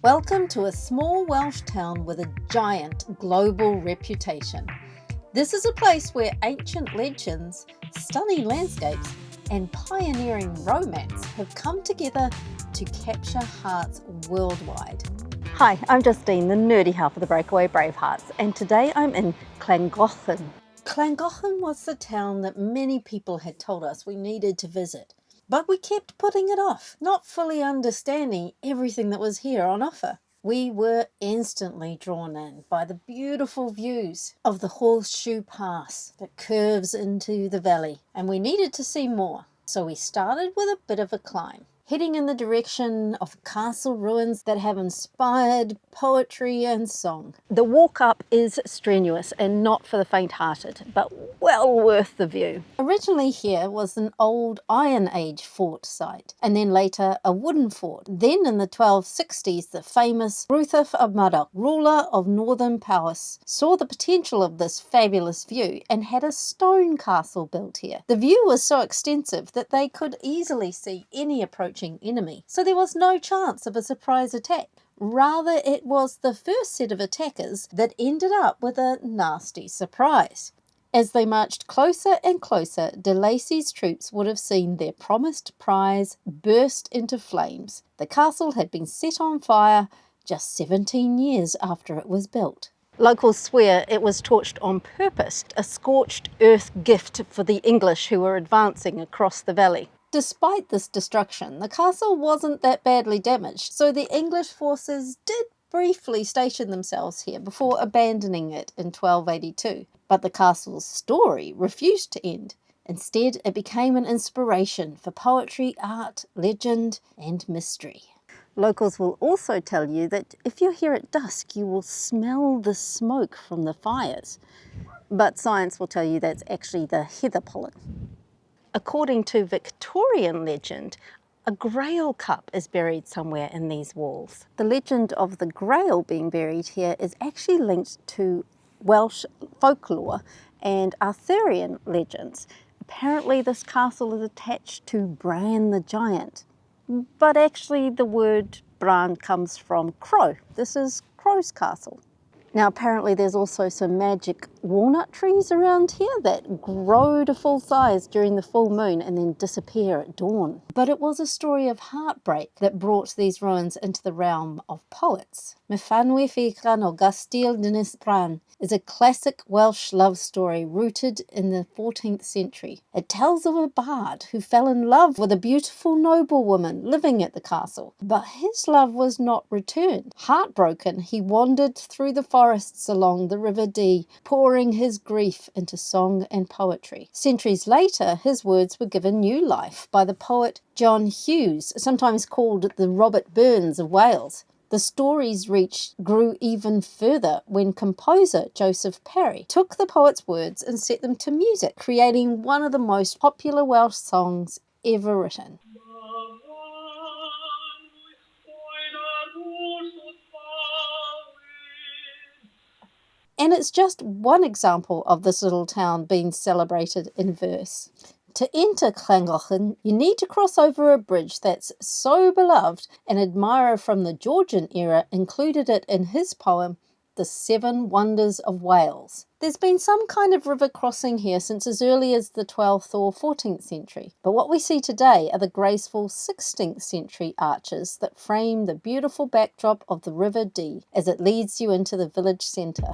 Welcome to a small Welsh town with a giant global reputation. This is a place where ancient legends, stunning landscapes, and pioneering romance have come together to capture hearts worldwide. Hi, I'm Justine, the nerdy half of the Breakaway Bravehearts, and today I'm in Llangollen. Llangollen was the town that many people had told us we needed to visit. But we kept putting it off, not fully understanding everything that was here on offer. We were instantly drawn in by the beautiful views of the Horseshoe Pass that curves into the valley, and we needed to see more. So we started with a bit of a climb, heading in the direction of castle ruins that have inspired poetry and song. The walk up is strenuous and not for the faint-hearted, but well worth the view. Originally here was an old Iron Age fort site, and then later a wooden fort. Then in the 1260s, the famous Llysthyf of Madoc, ruler of northern Powys, saw the potential of this fabulous view and had a stone castle built here. The view was so extensive that they could easily see any approaching enemy, so there was no chance of a surprise attack. Rather, it was the first set of attackers that ended up with a nasty surprise. As they marched closer and closer, de Lacy's troops would have seen their promised prize burst into flames. The castle had been set on fire just 17 years after it was built. Locals swear it was torched on purpose, a scorched earth gift for the English who were advancing across the valley. Despite this destruction, the castle wasn't that badly damaged, so the English forces did briefly station themselves here before abandoning it in 1282. But the castle's story refused to end. Instead, it became an inspiration for poetry, art, legend, and mystery. Locals will also tell you that if you're here at dusk, you will smell the smoke from the fires. But science will tell you that's actually the heather pollen. According to Victorian legend, a Grail cup is buried somewhere in these walls. The legend of the Grail being buried here is actually linked to Welsh folklore and Arthurian legends. Apparently this castle is attached to Bran the giant, but actually the word Bran comes from crow. This is Crow's castle. Now apparently there's also some magic walnut trees around here that grow to full size during the full moon and then disappear at dawn. But it was a story of heartbreak that brought these ruins into the realm of poets. Myfanwy Ffychan o Castell Dinas Brân is a classic Welsh love story rooted in the 14th century. It tells of a bard who fell in love with a beautiful noblewoman living at the castle, but his love was not returned. Heartbroken, he wandered through the forests along the River Dee, pouring his grief into song and poetry. Centuries later, his words were given new life by the poet John Hughes, sometimes called the Robert Burns of Wales. The story's reach grew even further when composer Joseph Parry took the poet's words and set them to music, creating one of the most popular Welsh songs ever written. And it's just one example of this little town being celebrated in verse. To enter Llangollen, you need to cross over a bridge that's so beloved, an admirer from the Georgian era included it in his poem, The Seven Wonders of Wales. There's been some kind of river crossing here since as early as the 12th or 14th century, but what we see today are the graceful 16th century arches that frame the beautiful backdrop of the River Dee as it leads you into the village centre.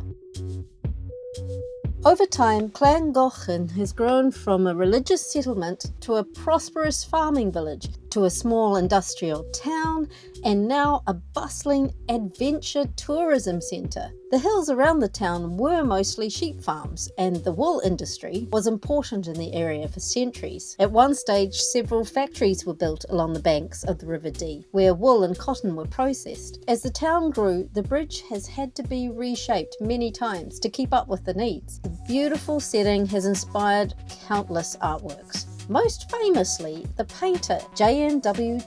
Over time, Llangollen has grown from a religious settlement to a prosperous farming village, to a small industrial town, and now a bustling adventure tourism centre. The hills around the town were mostly sheep farms, and the wool industry was important in the area for centuries. At one stage, several factories were built along the banks of the River Dee, where wool and cotton were processed. As the town grew, the bridge has had to be reshaped many times to keep up with the needs. The beautiful setting has inspired countless artworks. Most famously, the painter J.M.W.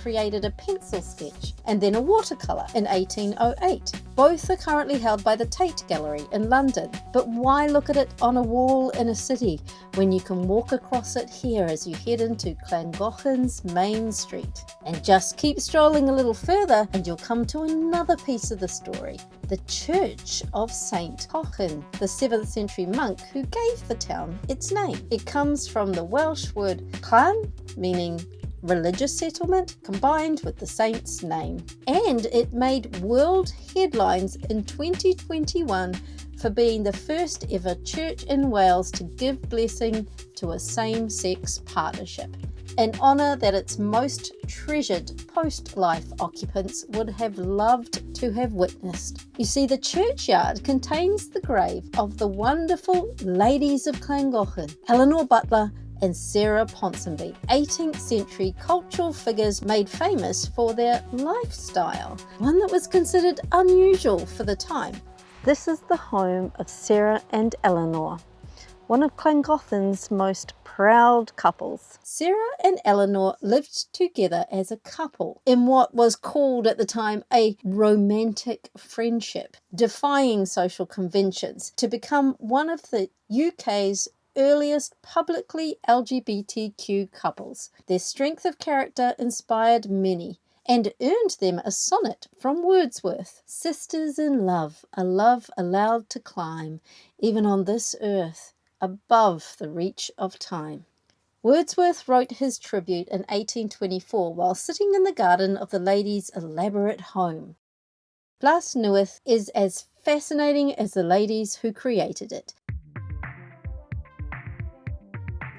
created a pencil sketch and then a watercolour in 1808. Both are currently held by the Tate Gallery in London. But why look at it on a wall in a city when you can walk across it here as you head into Llangollen's main street? And just keep strolling a little further and you'll come to another piece of the story. The Church of St. Collen, the 7th century monk who gave the town its name. It comes from the Welsh word Collen, meaning religious settlement, combined with the saint's name. And it made world headlines in 2021 for being the first ever church in Wales to give blessing to a same-sex partnership, an honour that its most treasured post-life occupants would have loved to have witnessed. You see, the churchyard contains the grave of the wonderful Ladies of Llangollen, Eleanor Butler and Sarah Ponsonby, 18th century cultural figures made famous for their lifestyle, one that was considered unusual for the time. This is the home of Sarah and Eleanor, one of Llangollen's most proud couples. Sarah and Eleanor lived together as a couple in what was called at the time a romantic friendship, defying social conventions to become one of the UK's earliest publicly LGBTQ couples. Their strength of character inspired many and earned them a sonnet from Wordsworth. Sisters in love, a love allowed to climb, even on this earth, above the reach of time. Wordsworth wrote his tribute in 1824 while sitting in the garden of the ladies' elaborate home. Blas Newydd is as fascinating as the ladies who created it.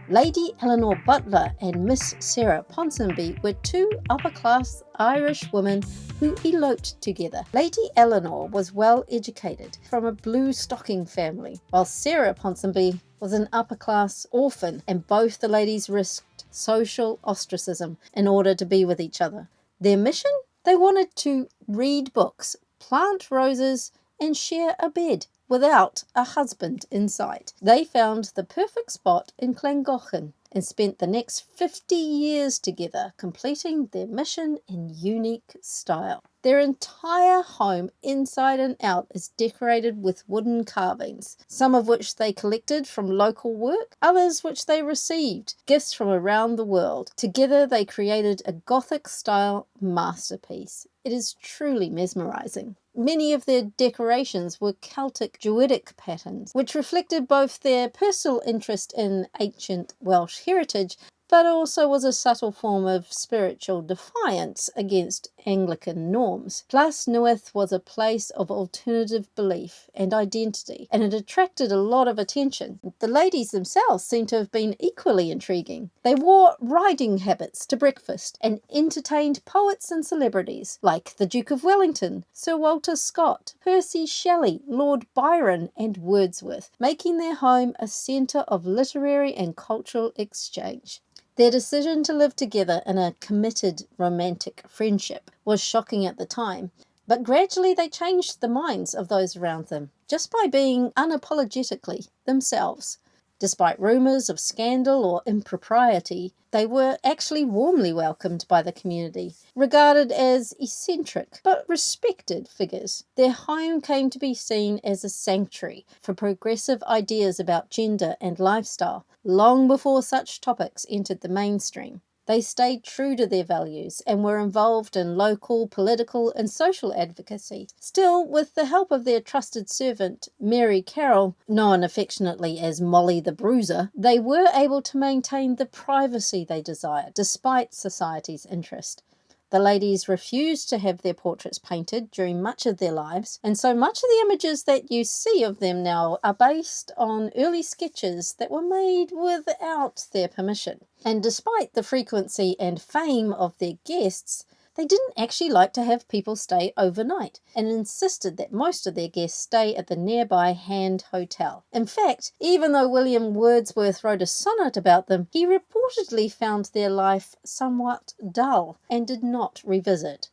Lady Eleanor Butler and Miss Sarah Ponsonby were two upper-class Irish women who eloped together. Lady Eleanor was well educated from a blue stocking family, while Sarah Ponsonby was an upper-class orphan, and both the ladies risked social ostracism in order to be with each other. Their mission? They wanted to read books, plant roses, and share a bed without a husband in sight. They found the perfect spot in Llangollen and spent the next 50 years together, completing their mission in unique style. Their entire home, inside and out, is decorated with wooden carvings, some of which they collected from local work, others which they received, gifts from around the world. Together they created a Gothic-style masterpiece. It is truly mesmerizing. Many of their decorations were Celtic Druidic patterns, which reflected both their personal interest in ancient Welsh heritage, but also was a subtle form of spiritual defiance against Anglican norms. Blas Newydd was a place of alternative belief and identity, and it attracted a lot of attention. The ladies themselves seem to have been equally intriguing. They wore riding habits to breakfast and entertained poets and celebrities like the Duke of Wellington, Sir Walter Scott, Percy Shelley, Lord Byron and Wordsworth, making their home a centre of literary and cultural exchange. Their decision to live together in a committed romantic friendship was shocking at the time, but gradually they changed the minds of those around them, just by being unapologetically themselves. Despite rumours of scandal or impropriety, they were actually warmly welcomed by the community, regarded as eccentric but respected figures. Their home came to be seen as a sanctuary for progressive ideas about gender and lifestyle, long before such topics entered the mainstream. They stayed true to their values and were involved in local, political and social advocacy. Still, with the help of their trusted servant, Mary Carroll, known affectionately as Molly the Bruiser, they were able to maintain the privacy they desired, despite society's interest. The ladies refused to have their portraits painted during much of their lives, and so much of the images that you see of them now are based on early sketches that were made without their permission. And despite the frequency and fame of their guests, they didn't actually like to have people stay overnight and insisted that most of their guests stay at the nearby Hand Hotel. In fact, even though William Wordsworth wrote a sonnet about them, he reportedly found their life somewhat dull and did not revisit.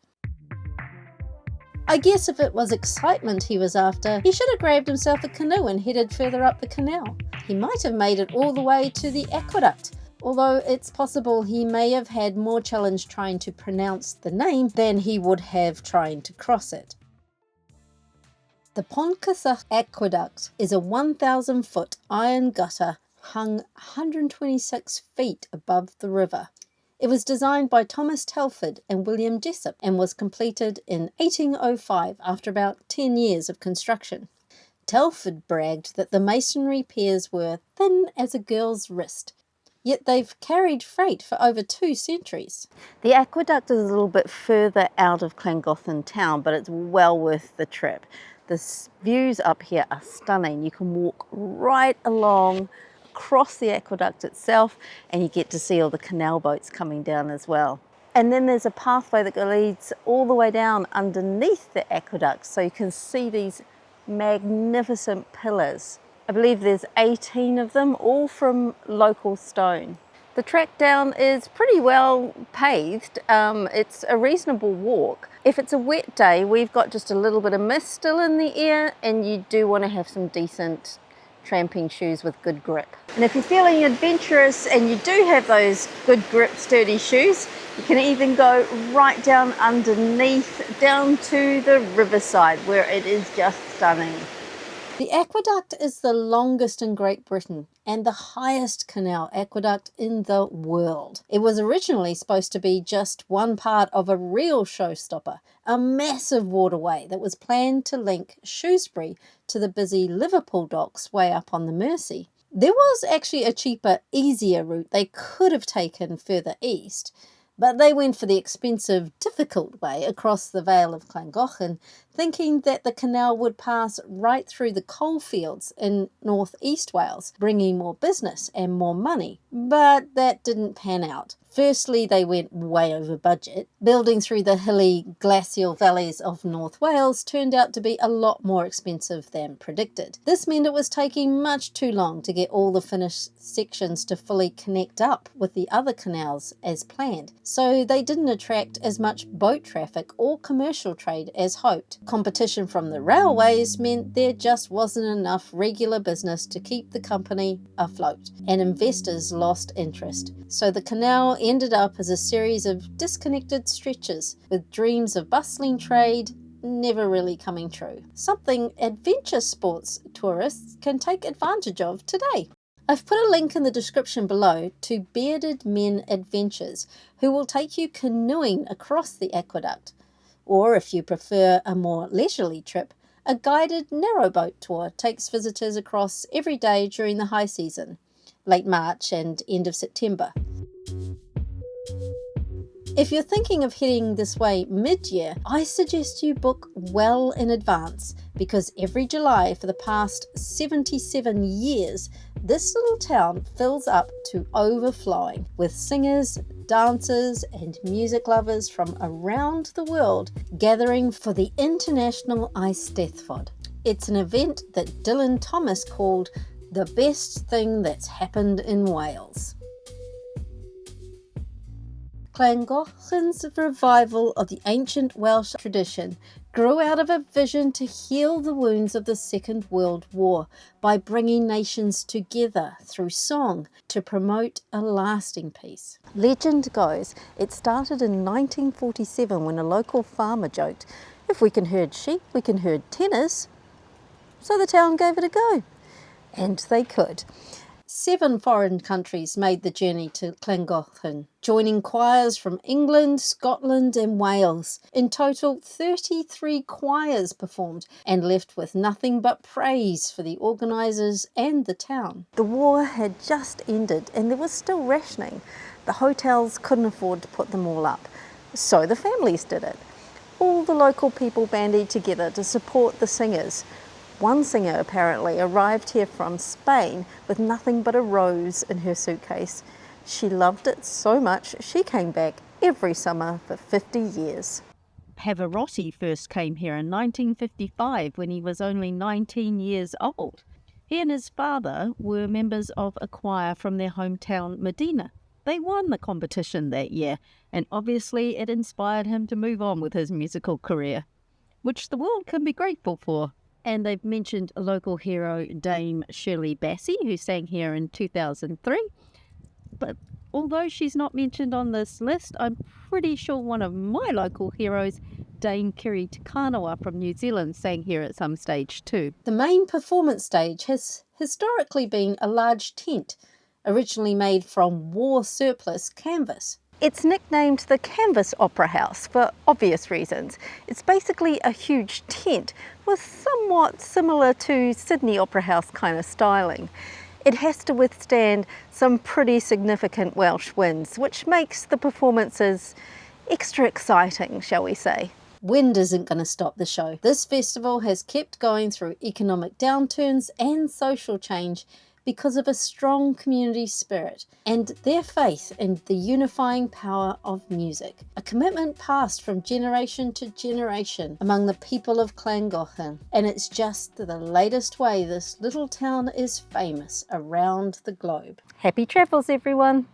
I guess if it was excitement he was after, he should have grabbed himself a canoe and headed further up the canal. He might have made it all the way to the aqueduct, although it's possible he may have had more challenge trying to pronounce the name than he would have trying to cross it. The Pontcysyllte Aqueduct is a 1,000-foot iron gutter hung 126 feet above the river. It was designed by Thomas Telford and William Jessup and was completed in 1805 after about 10 years of construction. Telford bragged that the masonry piers were thin as a girl's wrist, yet they've carried freight for over 2 centuries. The aqueduct is a little bit further out of Llangollen town, but it's well worth the trip. The views up here are stunning. You can walk right along across the aqueduct itself, and you get to see all the canal boats coming down as well. And then there's a pathway that leads all the way down underneath the aqueduct, so you can see these magnificent pillars. I believe there's 18 of them, all from local stone. The track down is pretty well paved. It's a reasonable walk. If it's a wet day, we've got just a little bit of mist still in the air, and you do want to have some decent tramping shoes with good grip. And if you're feeling adventurous and you do have those good grip sturdy shoes, you can even go right down underneath, down to the riverside, where it is just stunning. The aqueduct is the longest in Great Britain and the highest canal aqueduct in the world. It was originally supposed to be just one part of a real showstopper, a massive waterway that was planned to link Shrewsbury to the busy Liverpool docks way up on the Mersey. There was actually a cheaper, easier route they could have taken further east, but they went for the expensive, difficult way across the Vale of Llangollen, thinking that the canal would pass right through the coalfields in northeast Wales, bringing more business and more money. But that didn't pan out. Firstly, they went way over budget. Building through the hilly glacial valleys of North Wales turned out to be a lot more expensive than predicted. This meant it was taking much too long to get all the finished sections to fully connect up with the other canals as planned, so they didn't attract as much boat traffic or commercial trade as hoped. Competition from the railways meant there just wasn't enough regular business to keep the company afloat, and investors lost interest. So the canal ended up as a series of disconnected stretches, with dreams of bustling trade never really coming true. Something adventure sports tourists can take advantage of today. I've put a link in the description below to Bearded Men Adventures, who will take you canoeing across the aqueduct. Or if you prefer a more leisurely trip, a guided narrowboat tour takes visitors across every day during the high season, late March and end of September. If you're thinking of heading this way mid-year, I suggest you book well in advance, because every July for the past 77 years, this little town fills up to overflowing with singers, dancers and music lovers from around the world gathering for the International Eisteddfod. It's an event that Dylan Thomas called the best thing that's happened in Wales. Llangollen's revival of the ancient Welsh tradition grew out of a vision to heal the wounds of the Second World War by bringing nations together through song to promote a lasting peace. Legend goes it started in 1947 when a local farmer joked, "If we can herd sheep, we can herd tenors." So the town gave it a go. And they could. 7 foreign countries made the journey to Llangollen, joining choirs from England, Scotland and Wales. In total, 33 choirs performed and left with nothing but praise for the organisers and the town. The war had just ended and there was still rationing. The hotels couldn't afford to put them all up, so the families did it. All the local people banded together to support the singers. One singer apparently arrived here from Spain with nothing but a rose in her suitcase. She loved it so much she came back every summer for 50 years. Pavarotti first came here in 1955 when he was only 19 years old. He and his father were members of a choir from their hometown Medina. They won the competition that year, and obviously it inspired him to move on with his musical career, which the world can be grateful for. And they've mentioned a local hero, Dame Shirley Bassey, who sang here in 2003. But although she's not mentioned on this list, I'm pretty sure one of my local heroes, Dame Kiri Te Kanawa from New Zealand, sang here at some stage too. The main performance stage has historically been a large tent, originally made from war surplus canvas. It's nicknamed the Canvas Opera House for obvious reasons. It's basically a huge tent with somewhat similar to Sydney Opera House kind of styling. It has to withstand some pretty significant Welsh winds, which makes the performances extra exciting, shall we say. Wind isn't going to stop the show. This festival has kept going through economic downturns and social change because of a strong community spirit and their faith in the unifying power of music. A commitment passed from generation to generation among the people of Llangollen, and it's just the latest way this little town is famous around the globe. Happy travels, everyone!